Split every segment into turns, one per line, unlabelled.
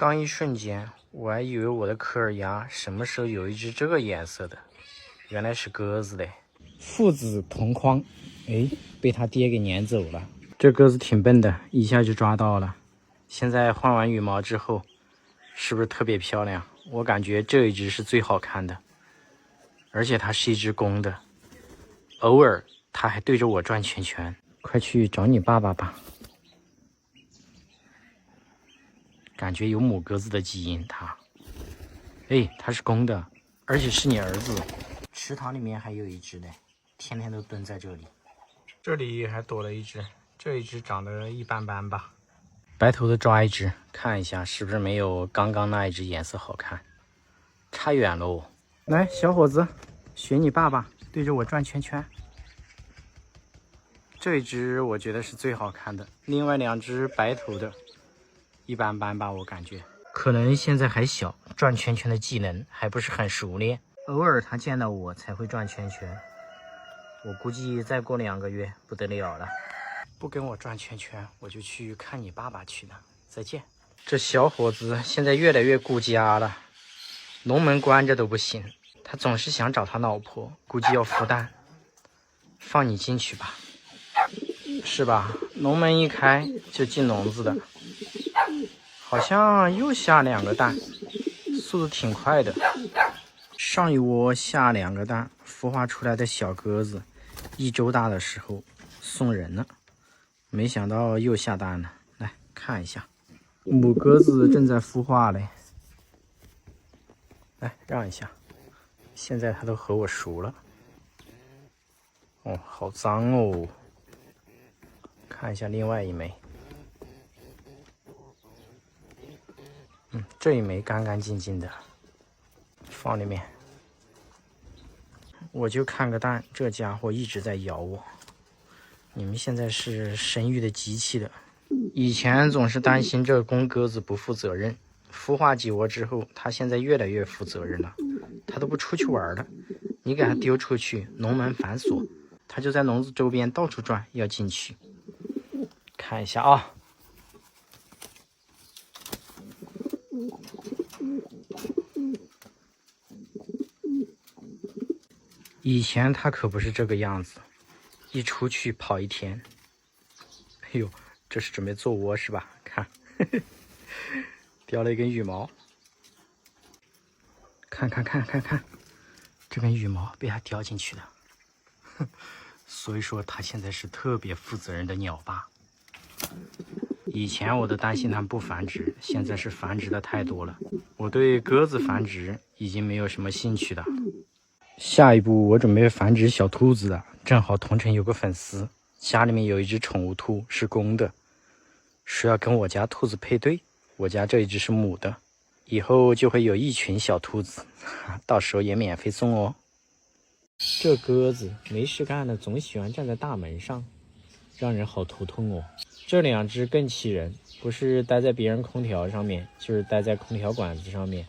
刚一瞬间，我还以为我的科尔鸭什么时候有一只这个颜色的，原来是鸽子嘞。父子同框，哎，被他爹给撵走了。这鸽子挺笨的，一下就抓到了。现在换完羽毛之后，是不是特别漂亮？我感觉这一只是最好看的，而且它是一只公的。偶尔它还对着我转圈圈。快去找你爸爸吧。感觉有母鸽子的基因，它，哎，它是公的，而且是你儿子。池塘里面还有一只嘞，天天都蹲在这里。这里还躲了一只，这一只长得一般般吧。白头的抓一只，看一下是不是没有刚刚那一只颜色好看。差远喽。来，小伙子，学你爸爸，对着我转圈圈。这一只我觉得是最好看的，另外两只白头的一般般吧，我感觉可能现在还小，转圈圈的技能还不是很熟练，偶尔它见到我才会转圈圈。我估计再过2个月不得了了，不跟我转圈圈，我就去看你爸爸去了。再见。这小伙子现在越来越顾家了，笼门关着都不行，他总是想找他老婆，估计要孵蛋。放你进去吧。是吧？笼门一开就进笼子的，好像又下2个蛋，速度挺快的。上一窝下2个蛋，孵化出来的小鸽子1周大的时候送人了，没想到又下蛋了。来看一下，母鸽子正在孵化嘞。来让一下，现在它都和我熟了。哦，好脏哦。看一下另外一枚，这一枚干干净净的，放里面。我就看个蛋，这家伙一直在咬我。你们现在是生育的机器的。以前总是担心这公鸽子不负责任，孵化几窝之后，它现在越来越负责任了。它都不出去玩了，你给它丢出去，笼门反锁，它就在笼子周边到处转，要进去。看一下啊，以前它可不是这个样子，一出去跑1天。哎呦，这是准备做窝是吧？看，叼了一根羽毛，看，这根羽毛被它叼进去了。所以说它现在是特别负责任的鸟爸。以前我都担心它们不繁殖，现在是繁殖的太多了。我对鸽子繁殖已经没有什么兴趣了。下一步我准备繁殖小兔子的，正好同城有个粉丝家里面有一只宠物兔是公的，说要跟我家兔子配对，我家这一只是母的，以后就会有一群小兔子，到时候也免费送哦。这鸽子没事干的，总喜欢站在大门上，让人好头痛哦。这2只更气人，不是待在别人空调上面，就是待在空调管子上面，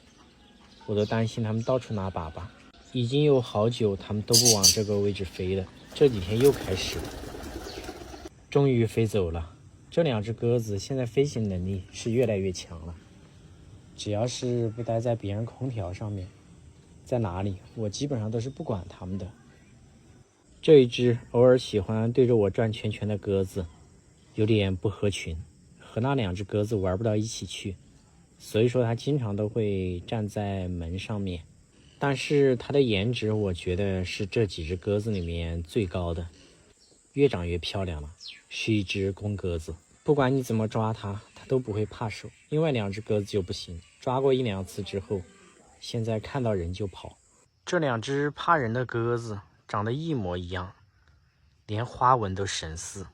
我都担心它们到处拿粑粑。已经有好久它们都不往这个位置飞了，这几天又开始了，终于飞走了。这2只鸽子现在飞行能力是越来越强了，只要是不待在别人空调上面，在哪里我基本上都是不管它们的。这一只偶尔喜欢对着我转圈圈的鸽子有点不合群，和那2只鸽子玩不到一起去，所以说它经常都会站在门上面。但是它的颜值我觉得是这几只鸽子里面最高的，越长越漂亮了，是一只公鸽子。不管你怎么抓它，它都不会怕手。另外2只鸽子就不行，抓过1、2次之后，现在看到人就跑。这2只怕人的鸽子长得一模一样，连花纹都神似，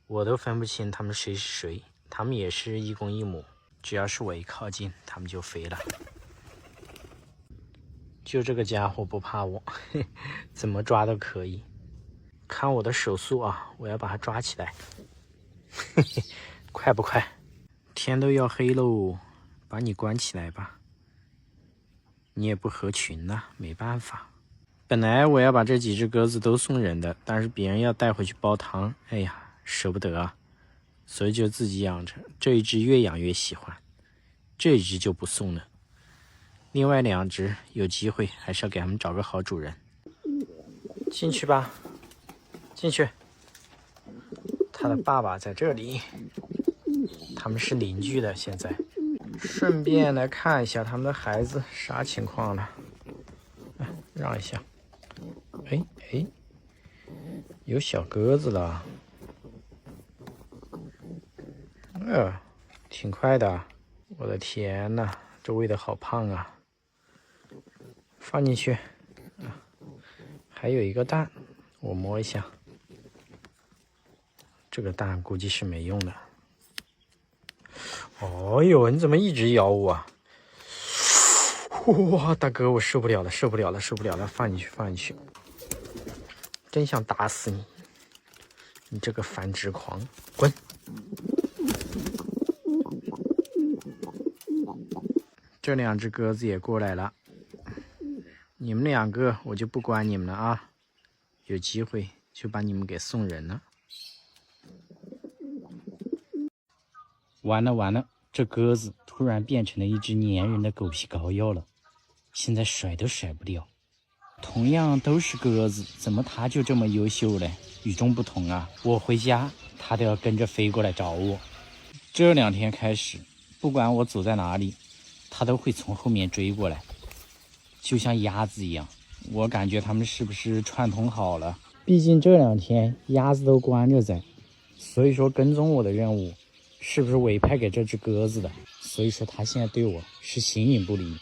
我都分不清它们谁是谁。它们也是一公一母，只要是我一靠近，它们就飞了。就这个家伙不怕我，怎么抓都可以。看我的手速啊，我要把它抓起来。快不快？天都要黑喽，把你关起来吧。你也不合群了，没办法。本来我要把这几只鸽子都送人的，但是别人要带回去煲汤，哎呀，舍不得啊，所以就自己养着。这一只越养越喜欢，这只就不送了。另外2只有机会还是要给他们找个好主人。进去吧，进去。他的爸爸在这里，他们是邻居的。现在顺便来看一下他们的孩子啥情况了。让一下。哎，有小鸽子了。挺快的。我的天哪，这喂的好胖啊！放进去。还有一个蛋，我摸一下。这个蛋估计是没用的。哦呦，你怎么一直咬我啊？哇，大哥，我受不了了，受不了了，受不了了！放进去，放进去！真想打死你！你这个繁殖狂，滚！这2只鸽子也过来了。你们2个我就不管你们了啊！有机会就把你们给送人了。完了完了，这鸽子突然变成了一只粘人的狗皮膏药了，现在甩都甩不掉。同样都是鸽子，怎么它就这么优秀嘞？与众不同啊！我回家，它都要跟着飞过来找我。这2天开始，不管我走在哪里，它都会从后面追过来，就像鸭子一样。我感觉它们是不是串通好了？毕竟这2天鸭子都关着在，所以说跟踪我的任务是不是委派给这只鸽子的？所以说它现在对我是形影不离。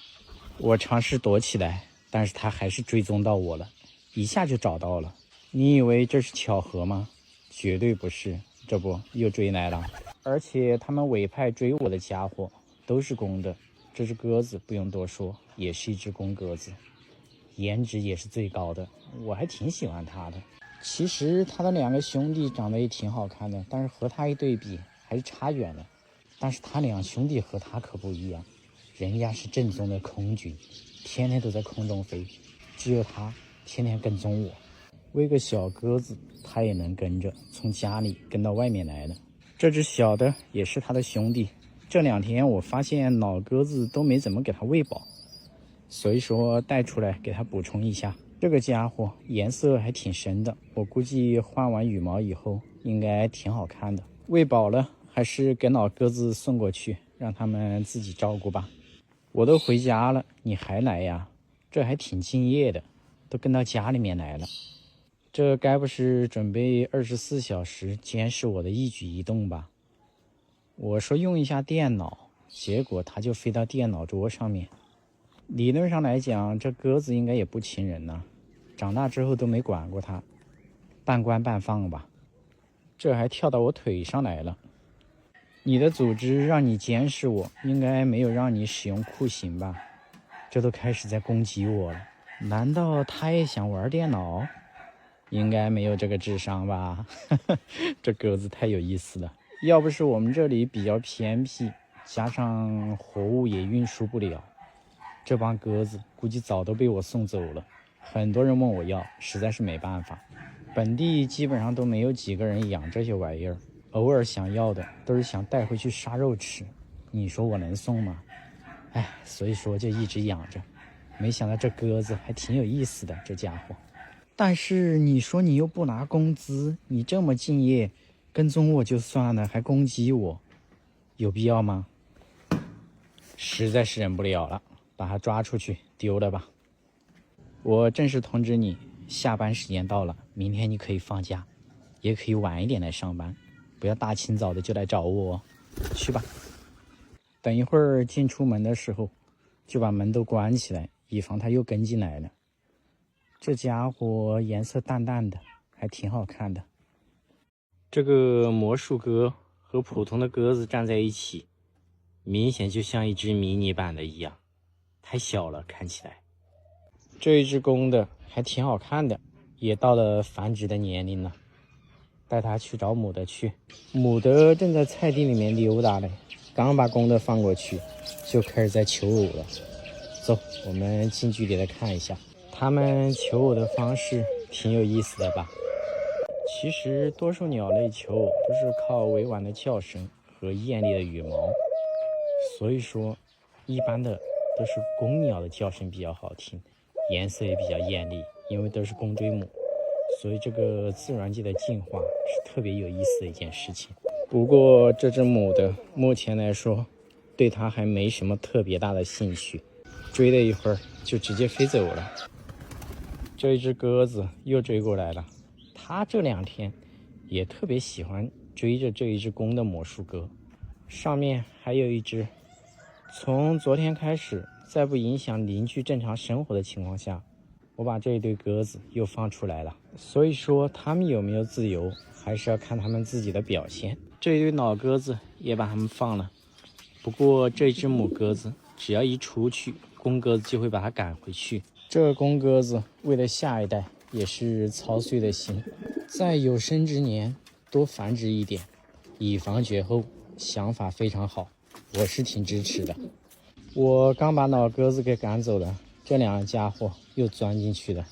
我尝试躲起来，但是它还是追踪到我了，一下就找到了。你以为这是巧合吗？绝对不是。这不又追来了，而且他们委派追我的家伙都是公的。这只鸽子不用多说，也是一只公鸽子，颜值也是最高的，我还挺喜欢它的。其实它的2个兄弟长得也挺好看的，但是和它一对比还是差远了。但是他2兄弟和他可不一样，人家是正宗的空军，天天都在空中飞，只有他天天跟踪我。喂个小鸽子他也能跟着，从家里跟到外面来了。这只小的也是他的兄弟。这2天我发现老鸽子都没怎么给它喂饱，所以说带出来给它补充一下。这个家伙颜色还挺深的，我估计换完羽毛以后应该挺好看的。喂饱了还是给老鸽子送过去，让他们自己照顾吧。我都回家了，你还来呀？这还挺敬业的，都跟到家里面来了。这该不是准备24小时监视我的一举一动吧？我说用一下电脑，结果它就飞到电脑桌上面。理论上来讲，这鸽子应该也不亲人呐，长大之后都没管过它，半关半放吧。这还跳到我腿上来了。你的组织让你监视我，应该没有让你使用酷刑吧？这都开始在攻击我了。难道他也想玩电脑？应该没有这个智商吧？这鸽子太有意思了。要不是我们这里比较偏僻，加上活物也运输不了，这帮鸽子估计早都被我送走了。很多人问我要，实在是没办法。本地基本上都没有几个人养这些玩意儿，偶尔想要的都是想带回去杀肉吃。你说我能送吗？所以说就一直养着。没想到这鸽子还挺有意思的，这家伙。但是你说你又不拿工资，你这么敬业，跟踪我就算了，还攻击我，有必要吗？实在是忍不了了，把它抓出去丢了吧。我正式通知你，下班时间到了，明天你可以放假，也可以晚一点来上班，不要大清早的就来找我哦。去吧。等一会儿进出门的时候就把门都关起来，以防他又跟进来了。这家伙颜色淡淡的，还挺好看的。这个魔术鸽和普通的鸽子站在一起，明显就像一只迷你版的一样，太小了看起来。这一只公的还挺好看的，也到了繁殖的年龄了，带它去找母的去。母的正在菜地里面溜达嘞，刚把公的放过去，就开始在求偶了。走，我们近距离的看一下。它们求偶的方式挺有意思的吧？其实多数鸟类求偶都是靠委婉的叫声和艳丽的羽毛，所以说一般的都是公鸟的叫声比较好听，颜色也比较艳丽，因为都是公追母，所以这个自然界的进化是特别有意思的一件事情。不过这只母的目前来说，对它还没什么特别大的兴趣，追了一会儿就直接飞走了。这一只鸽子又追过来了，它这2天也特别喜欢追着这一只公的魔术鸽，上面还有一只。从昨天开始，在不影响邻居正常生活的情况下，我把这一对鸽子又放出来了。所以说它们有没有自由，还是要看它们自己的表现。这一对老鸽子也把它们放了，不过这只母鸽子只要一出去，公鸽子就会把它赶回去。这公鸽子为了下一代也是操碎了心，在有生之年多繁殖一点，以防绝后，想法非常好，我是挺支持的。我刚把老鸽子给赶走了，这2个家伙又钻进去了，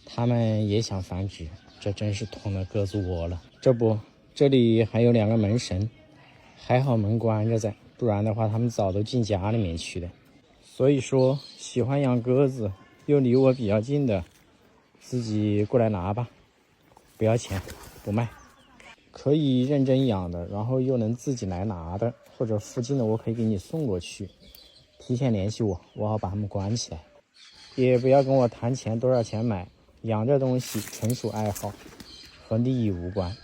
他们也想繁殖，这真是捅了鸽子窝了。这里还有2个门神，还好门关着在，不然的话他们早都进家里面去了。所以说喜欢养鸽子又离我比较近的，自己过来拿吧，不要钱，不卖。可以认真养的，然后又能自己来拿的，或者附近的我可以给你送过去，提前联系我，我好把它们关起来。也不要跟我谈钱多少钱买，养这东西纯属爱好，和利益无关。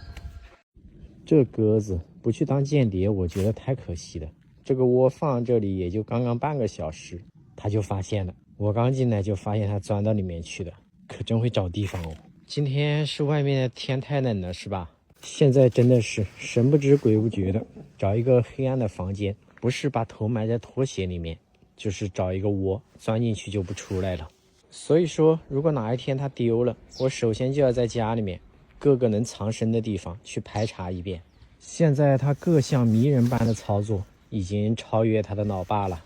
这鸽子不去当间谍，我觉得太可惜了。这个窝放这里也就刚刚半个小时，它就发现了。我刚进来就发现它钻到里面去了，可真会找地方哦。今天是外面的天太冷了，是吧？现在真的是神不知鬼不觉的，找一个黑暗的房间，不是把头埋在拖鞋里面，就是找一个窝钻进去就不出来了。所以说如果哪一天它丢了，我首先就要在家里面各个能藏身的地方去排查一遍。现在它各项迷人般的操作已经超越他的老爸了，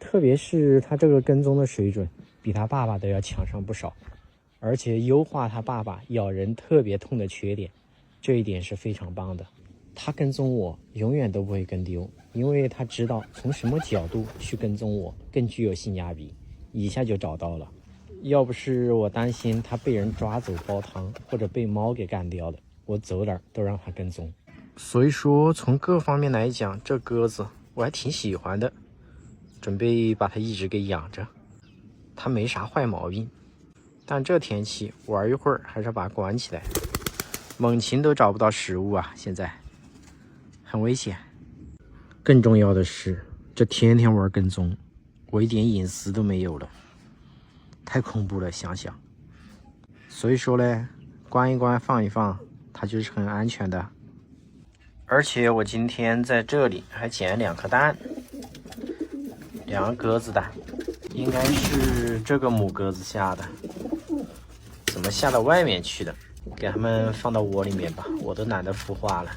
特别是他这个跟踪的水准比他爸爸都要强上不少，而且优化他爸爸咬人特别痛的缺点，这一点是非常棒的。他跟踪我永远都不会跟丢，因为他知道从什么角度去跟踪我更具有性价比，一下就找到了。要不是我担心他被人抓走煲汤，或者被猫给干掉了，我走哪儿都让他跟踪。所以说从各方面来讲，这鸽子我还挺喜欢的，准备把它一直给养着。它没啥坏毛病，但这天气玩一会儿还是要把它关起来。猛禽都找不到食物啊，现在很危险。更重要的是，这天天玩跟踪，我一点隐私都没有了，太恐怖了，想想。所以说呢，关一关放一放，它就是很安全的。而且我今天在这里还捡了2颗蛋，2个鸽子蛋，应该是这个母鸽子下的，怎么下到外面去的？给它们放到窝里面吧，我都懒得孵化了，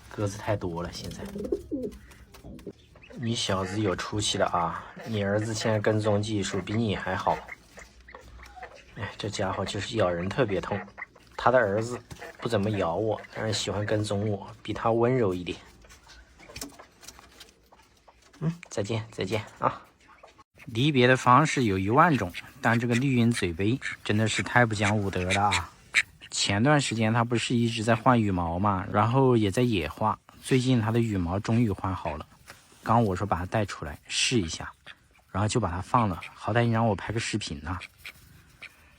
鸽子太多了。现在你小子有出息了啊，你儿子现在跟踪技术比你还好。哎，这家伙就是咬人特别痛，他的儿子不怎么咬我，但是喜欢跟踪我，比他温柔一点。再见再见啊！离别的方式有10000种，但这个绿云嘴杯真的是太不讲武德了啊！前段时间他不是一直在换羽毛嘛，然后也在野化，最近他的羽毛终于换好了。刚我说把它带出来试一下，然后就把它放了，好歹你让我拍个视频呢。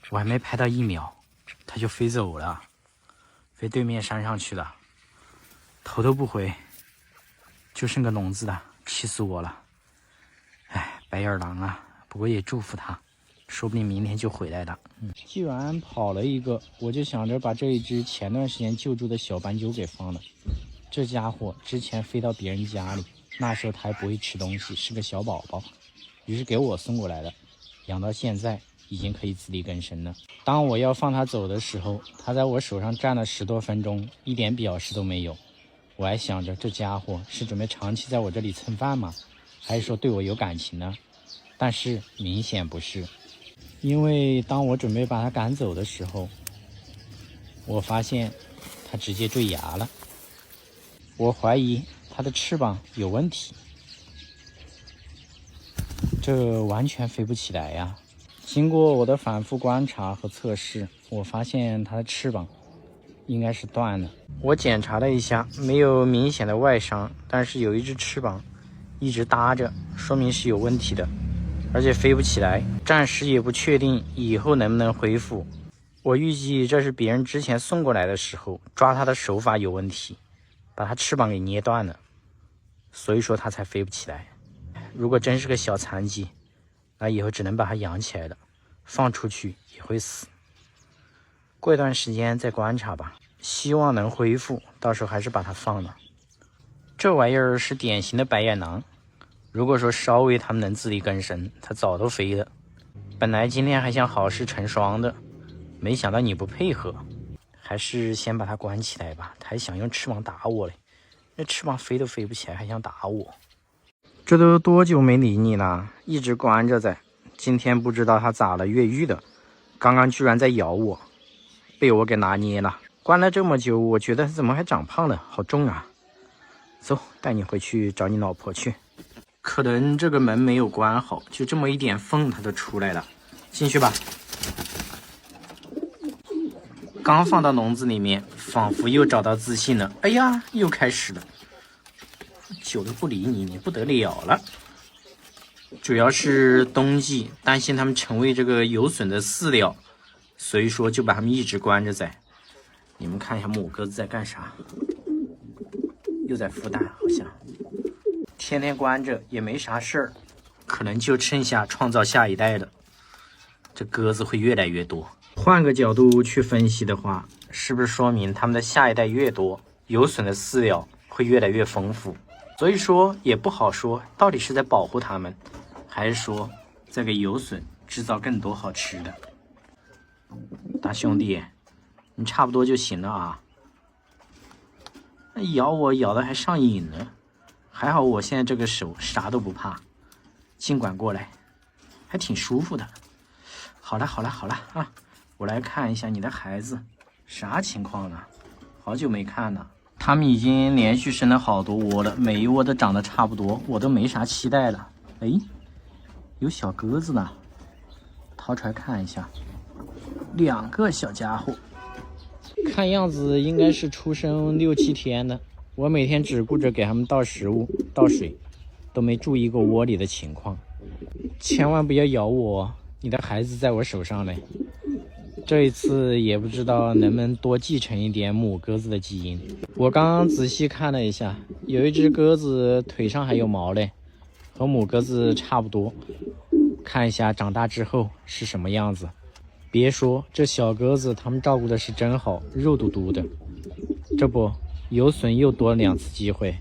我还没拍到1秒，它就飞走了，飞对面山上去了，头都不回，就剩个笼子的，气死我了。哎，白眼狼啊！不过也祝福他，说不定明天就回来了。既然跑了一个，我就想着把这一只前段时间救助的小斑鸠给放了。这家伙之前飞到别人家里，那时候它还不会吃东西，是个小宝宝，于是给我送过来了，养到现在已经可以自力更生了。当我要放它走的时候，它在我手上站了10多分钟，一点表示都没有。我还想着这家伙是准备长期在我这里蹭饭吗？还是说对我有感情呢？但是明显不是，因为当我准备把它赶走的时候，我发现它直接坠崖了。我怀疑它的翅膀有问题。这完全飞不起来呀。经过我的反复观察和测试，我发现它的翅膀应该是断了。我检查了一下，没有明显的外伤，但是有一只翅膀一直搭着，说明是有问题的，而且飞不起来，暂时也不确定以后能不能恢复。我预计这是别人之前送过来的时候抓它的手法有问题，把它翅膀给捏断了，所以说它才飞不起来。如果真是个小残疾，那以后只能把它养起来了，放出去也会死。过一段时间再观察吧，希望能恢复，到时候还是把它放了。这玩意儿是典型的白眼狼，如果说稍微它们能自力更生，它早都飞了。本来今天还想好事成双的，没想到你不配合，还是先把它关起来吧。它还想用翅膀打我嘞，那翅膀飞都飞不起来，还想打我。这都多久没理你了？一直关着在。今天不知道它咋了，越狱的，刚刚居然在咬我，被我给拿捏了。关了这么久，我觉得怎么还长胖了，好重啊！走，带你回去找你老婆去。可能这个门没有关好，就这么一点缝，它就出来了。进去吧。刚放到笼子里面，仿佛又找到自信了。哎呀，又开始了。久了不理你，你不得了了。主要是冬季，担心它们成为这个有损的饲料，所以说就把它们一直关着在。你们看一下母鸽子在干啥？又在孵蛋，好像。天天关着也没啥事儿，可能就剩下创造下一代了。这鸽子会越来越多。换个角度去分析的话，是不是说明它们的下一代越多，有损的饲料会越来越丰富？所以说也不好说，到底是在保护它们，还是说在给有损制造更多好吃的。大兄弟，你差不多就行了啊。咬我咬的还上瘾呢，还好我现在这个手啥都不怕，尽管过来，还挺舒服的。好了好了好了啊，我来看一下你的孩子啥情况呢？好久没看了。他们已经连续生了好多窝了，每一窝都长得差不多，我都没啥期待了。哎，有小鸽子呢，掏出来看一下，2个小家伙，看样子应该是出生6、7天的。我每天只顾着给他们倒食物、倒水，都没注意过窝里的情况。千万不要咬我，你的孩子在我手上嘞。这一次也不知道能不能多继承一点母鸽子的基因。我刚刚仔细看了一下，有一只鸽子腿上还有毛嘞，和母鸽子差不多。看一下长大之后是什么样子。别说这小鸽子他们照顾的是真好，肉嘟嘟的。这不，有损又多了2次机会。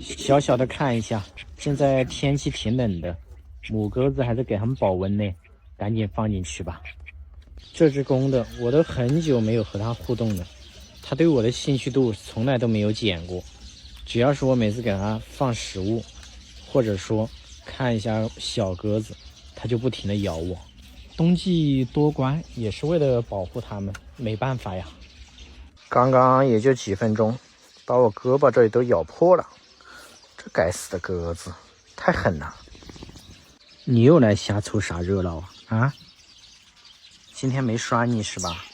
小小的看一下，现在天气挺冷的，母鸽子还是给它们保温呢，赶紧放进去吧。这只公的我都很久没有和它互动了，它对我的兴趣度从来都没有减过。只要是我每次给它放食物，或者说看一下小鸽子，它就不停地咬我。冬季多关也是为了保护它们，没办法呀。刚刚也就几分钟，把我胳膊这里都咬破了。这该死的鸽子太狠了！你又来瞎凑啥热闹啊？今天没拴你是吧？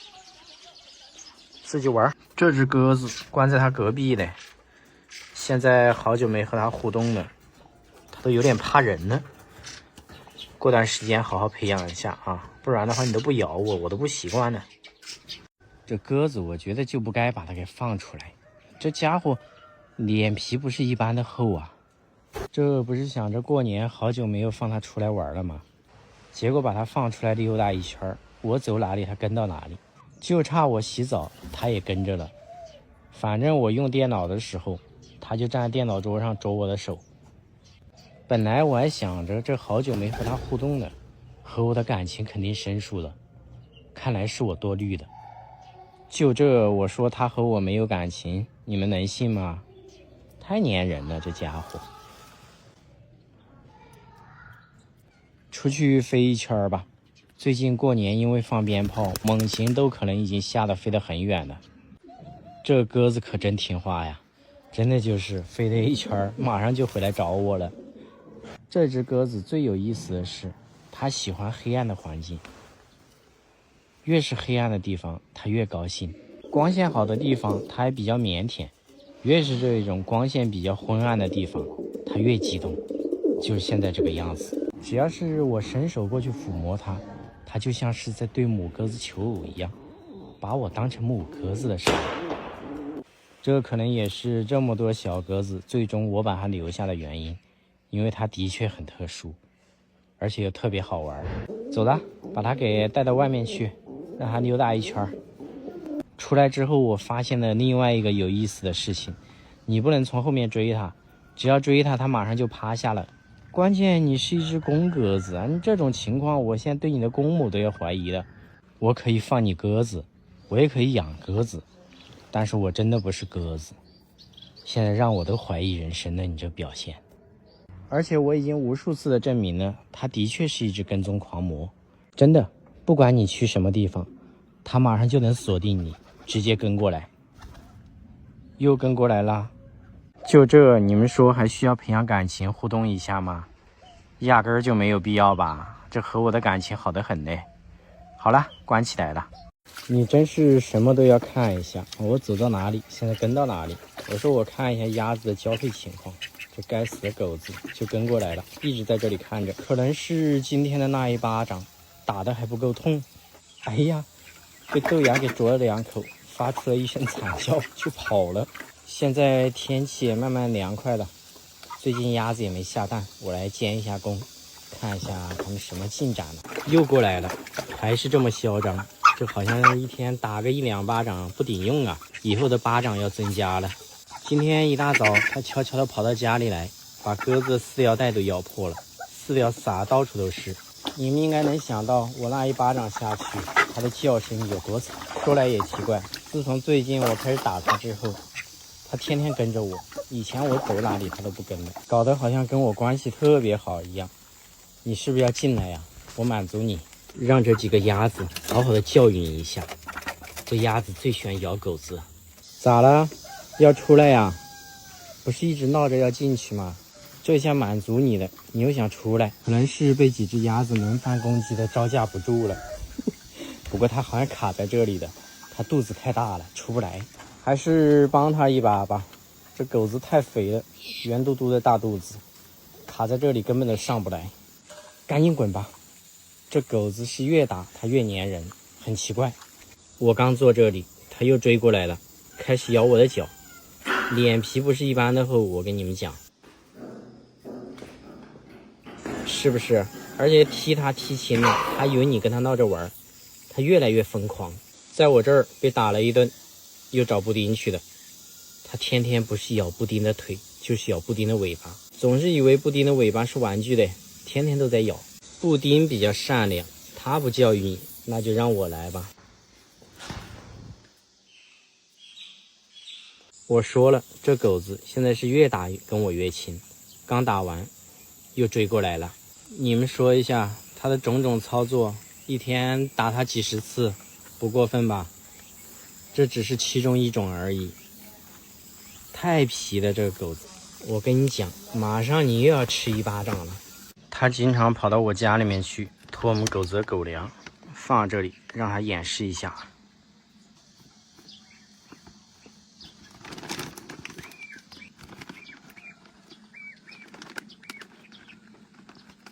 自己玩。这只鸽子关在它隔壁嘞，现在好久没和它互动了，它都有点怕人了。过段时间好好培养一下啊，不然的话你都不咬我，我都不习惯了。这鸽子我觉得就不该把它给放出来，这家伙脸皮不是一般的厚啊。这不是想着过年好久没有放它出来玩了吗？结果把它放出来溜达一圈，我走哪里它跟到哪里，就差我洗澡它也跟着了。反正我用电脑的时候，它就站在电脑桌上啄我的手。本来我还想着这好久没和它互动了，和我的感情肯定生疏了，看来是我多虑的。就这我说它和我没有感情，你们能信吗？太粘人了这家伙。出去飞一圈吧，最近过年因为放鞭炮，猛禽都可能已经吓得飞得很远了。这鸽子可真听话呀，真的就是飞了一圈马上就回来找我了。这只鸽子最有意思的是，它喜欢黑暗的环境。越是黑暗的地方，它越高兴；光线好的地方，它还比较腼腆；越是这种光线比较昏暗的地方，它越激动。就是现在这个样子。只要是我伸手过去抚摸它，它就像是在对母鸽子求偶一样，把我当成母鸽子的时候。这可能也是这么多小鸽子最终我把它留下的原因，因为它的确很特殊，而且又特别好玩。走了，把它给带到外面去，让它溜达一圈。出来之后，我发现了另外一个有意思的事情，你不能从后面追它，只要追它，它马上就趴下了。关键你是一只公鸽子啊，你这种情况，我现在对你的公母都要怀疑了。我可以放你鸽子，我也可以养鸽子，但是我真的不是鸽子。现在让我都怀疑人生了，你这表现。而且我已经无数次的证明了，它的确是一只跟踪狂魔。真的，不管你去什么地方，它马上就能锁定你，直接跟过来。又跟过来了。就这，你们说还需要培养感情互动一下吗？压根儿就没有必要吧，这和我的感情好得很嘞。好了，关起来了。你真是什么都要看一下，我走到哪里，现在跟到哪里。我说我看一下鸭子的交配情况，这该死的狗子就跟过来了，一直在这里看着。可能是今天的那一巴掌打得还不够痛，哎呀，被豆芽给啄了2口，发出了一声惨叫就跑了。现在天气也慢慢凉快了，最近鸭子也没下蛋，我来监一下工，看一下它们什么进展了。又过来了，还是这么嚣张，就好像一天打个1-2巴掌不顶用啊，以后的巴掌要增加了。今天一大早，它悄悄地跑到家里来，把鸽子的饲料袋都咬破了，饲料撒到处都是。你们应该能想到我那一巴掌下去，它的叫声有多惨。说来也奇怪，自从最近我开始打它之后，它天天跟着我，以前我走哪里它都不跟的，搞得好像跟我关系特别好一样。你是不是要进来呀？我满足你，让这几个鸭子好好的教育你一下。这鸭子最喜欢咬狗子。咋了？要出来呀？不是一直闹着要进去吗？这下满足你了，你又想出来，可能是被几只鸭子轮番攻击的招架不住了。不过它好像卡在这里的，它肚子太大了，出不来。还是帮它一把吧，这狗子太肥了，圆嘟嘟的大肚子，卡在这里根本都上不来。赶紧滚吧！这狗子是越打它越粘人，很奇怪。我刚坐这里，它又追过来了，开始咬我的脚，脸皮不是一般的厚，我跟你们讲，是不是？而且踢它踢轻了，它以为你跟它闹着玩，它越来越疯狂。在我这儿被打了一顿，又找布丁去了。它天天不是咬布丁的腿，就是咬布丁的尾巴，总是以为布丁的尾巴是玩具的，天天都在咬。布丁比较善良，他不教育你，那就让我来吧。我说了，这狗子现在是越打跟我越亲，刚打完又追过来了。你们说一下他的种种操作，一天打他几十次，不过分吧？这只是其中一种而已。太皮了，这个狗子，我跟你讲，马上你又要吃1巴掌了。他经常跑到我家里面去偷我们狗子的狗粮，放这里让他演示一下。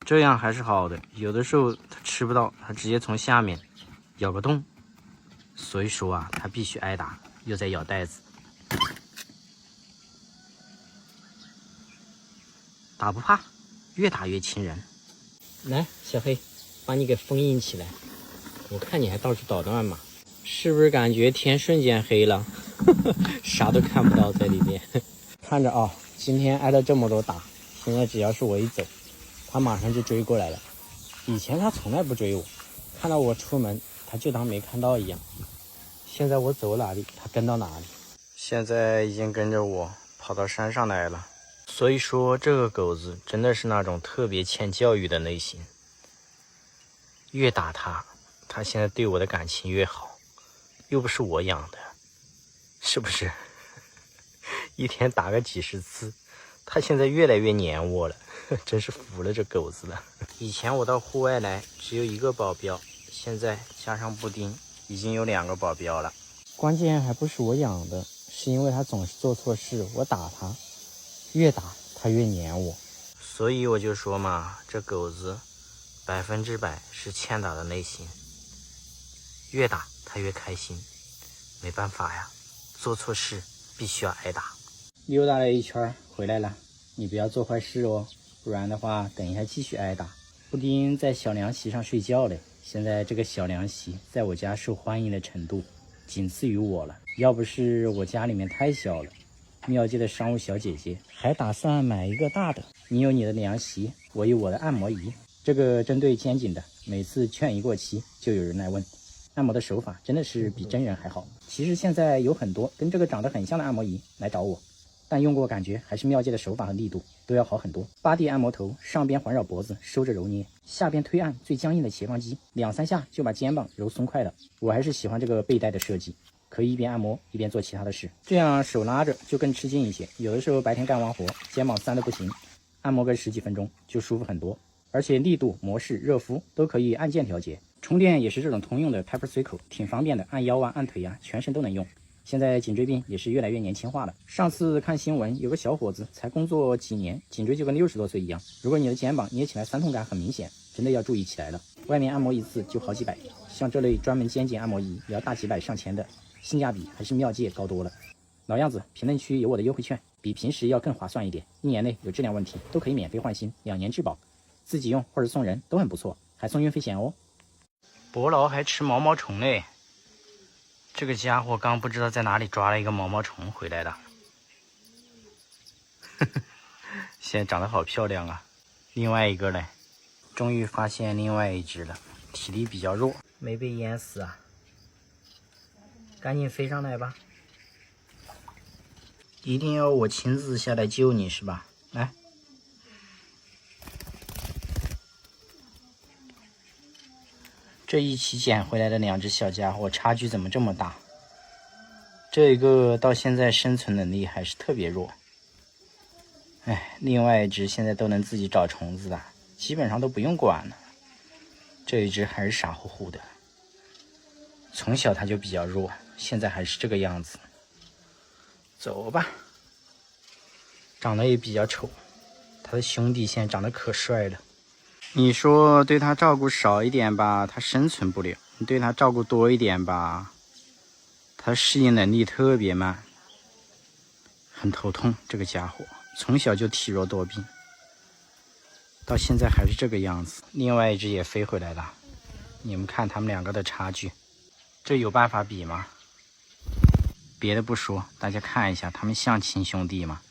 这样还是好的，有的时候它吃不到，它直接从下面咬个洞。所以说啊，它必须挨打，又在咬袋子。打不怕，越打越亲人。来，小黑，把你给封印起来。我看你还到处捣乱嘛，是不是感觉天瞬间黑了？啥都看不到在里面。看着啊，今天挨了这么多打，现在只要是我一走，他马上就追过来了。以前他从来不追我，看到我出门，他就当没看到一样。现在我走哪里，他跟到哪里。现在已经跟着我跑到山上来了。所以说，这个狗子真的是那种特别欠教育的类型。越打它，它现在对我的感情越好，又不是我养的，是不是？一天打个几十次，它现在越来越黏我了，真是服了这狗子了。以前我到户外来只有一个保镖，现在加上布丁，已经有2个保镖了。关键还不是我养的，是因为它总是做错事，我打它，越打它越黏我。所以我就说嘛，这狗子100%是欠打的类型，越打它越开心。没办法呀，做错事必须要挨打。溜达了一圈回来了，你不要做坏事哦，不然的话等一下继续挨打。布丁在小凉席上睡觉嘞，现在这个小凉席在我家受欢迎的程度仅次于我了。要不是我家里面太小了，庙街的商务小姐姐还打算买一个大的。你有你的凉席，我有我的按摩仪，这个针对肩颈的，每次劝一过期就有人来问。按摩的手法真的是比真人还好。其实现在有很多跟这个长得很像的按摩仪来找我，但用过感觉还是庙界的手法和力度都要好很多。8D 按摩头，上边环绕脖子收着揉捏，下边推按最僵硬的斜方肌，2、3下就把肩膀揉松快了。我还是喜欢这个背带的设计，可以一边按摩一边做其他的事，这样手拉着就更吃劲一些。有的时候白天干完活，肩膀酸的不行，按摩个10几分钟就舒服很多。而且力度、模式、热敷都可以按键调节。充电也是这种通用的 Type-C 口，挺方便的，按腰啊、按腿啊，全身都能用。现在颈椎病也是越来越年轻化了。上次看新闻，有个小伙子才工作几年，颈椎就跟60多岁一样。如果你的肩膀捏起来酸痛感很明显，真的要注意起来了。外面按摩一次就好几百，像这类专门肩颈按摩仪也要大几百上千的，性价比还是庙界高多了。老样子，评论区有我的优惠券，比平时要更划算一点，1年内有质量问题都可以免费换新，2年质保，自己用或者送人都很不错，还送运费险哦。伯劳还吃毛毛虫嘞，这个家伙刚不知道在哪里抓了一个毛毛虫回来了，现在长得好漂亮啊。另外一个嘞，终于发现另外一只了，体力比较弱，没被淹死啊，赶紧飞上来吧。一定要我亲自下来救你是吧？来，这一起捡回来的2只小家伙差距怎么这么大？这个到现在生存能力还是特别弱。哎，另外一只现在都能自己找虫子了，基本上都不用管了。这一只还是傻乎乎的，从小它就比较弱，现在还是这个样子。走吧，长得也比较丑，他的兄弟现在长得可帅了。你说对他照顾少一点吧，他生存不了；你对他照顾多一点吧，他适应能力特别慢，很头痛。这个家伙从小就体弱多病，到现在还是这个样子。另外一只也飞回来了，你们看他们2个的差距，这有办法比吗？别的不说，大家看一下，他们像亲兄弟吗？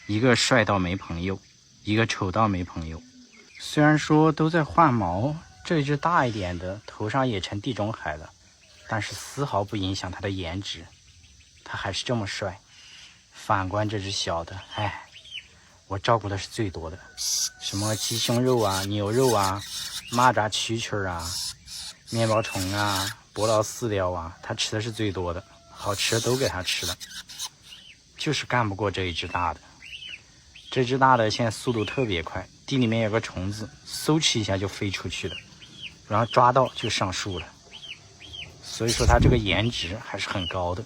一个帅到没朋友，一个丑到没朋友。虽然说都在换毛，这只大一点的头上也成地中海了，但是丝毫不影响它的颜值，它还是这么帅。反观这只小的，哎，我照顾的是最多的，什么鸡胸肉啊、牛肉啊、蚂蚱蛐蛐啊、面包虫啊、伯劳饲料啊，它吃的是最多的，好吃的都给它吃了，就是干不过这一只大的。这只大的现在速度特别快，地里面有个虫子，嗖哧一下就飞出去了，然后抓到就上树了。所以说它这个颜值还是很高的。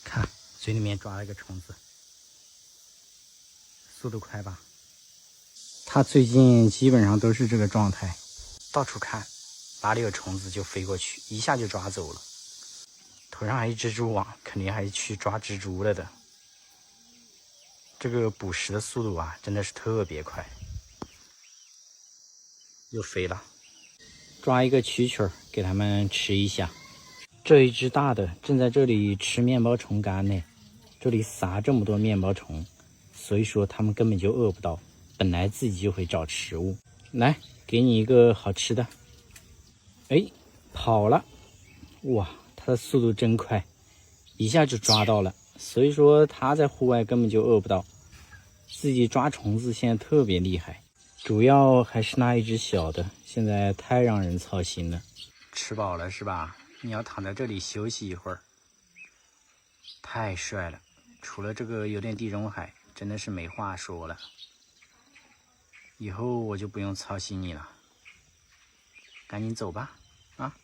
看，嘴里面抓了一个虫子，速度快吧？它最近基本上都是这个状态，到处看，哪里有虫子就飞过去，一下就抓走了。头上还有蜘蛛网，肯定还去抓蜘蛛了的。这个捕食的速度啊，真的是特别快。又飞了，抓一个蛐蛐儿给它们吃一下。这一只大的正在这里吃面包虫干呢，这里撒这么多面包虫，所以说它们根本就饿不到，本来自己就会找食物。来，给你一个好吃的。哎，跑了！哇，它的速度真快，一下就抓到了。所以说它在户外根本就饿不到，自己抓虫子现在特别厉害。主要还是那一只小的，现在太让人操心了。吃饱了是吧？你要躺在这里休息一会儿。太帅了，除了这个有点地中海，真的是没话说了。以后我就不用操心你了，赶紧走吧，啊！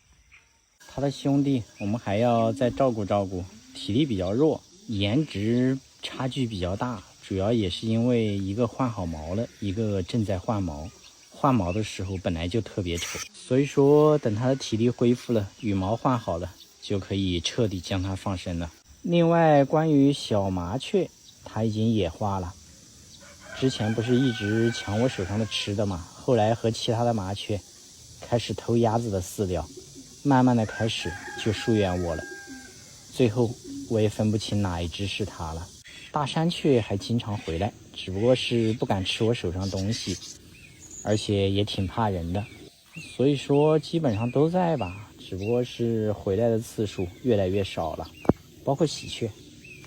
他的兄弟我们还要再照顾照顾，体力比较弱，颜值差距比较大，主要也是因为一个换好毛了，一个正在换毛。换毛的时候本来就特别丑，所以说等它的体力恢复了，羽毛换好了，就可以彻底将它放生了。另外，关于小麻雀，它已经野化了。之前不是一直抢我手上的吃的嘛，后来和其他的麻雀开始偷鸭子的饲料，慢慢的开始就疏远我了。最后我也分不清哪一只是它了。大山雀还经常回来，只不过是不敢吃我手上东西，而且也挺怕人的，所以说基本上都在吧，只不过是回来的次数越来越少了。包括喜鹊，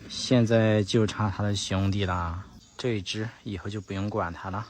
现在就差它的兄弟啦。这一只以后就不用管它了。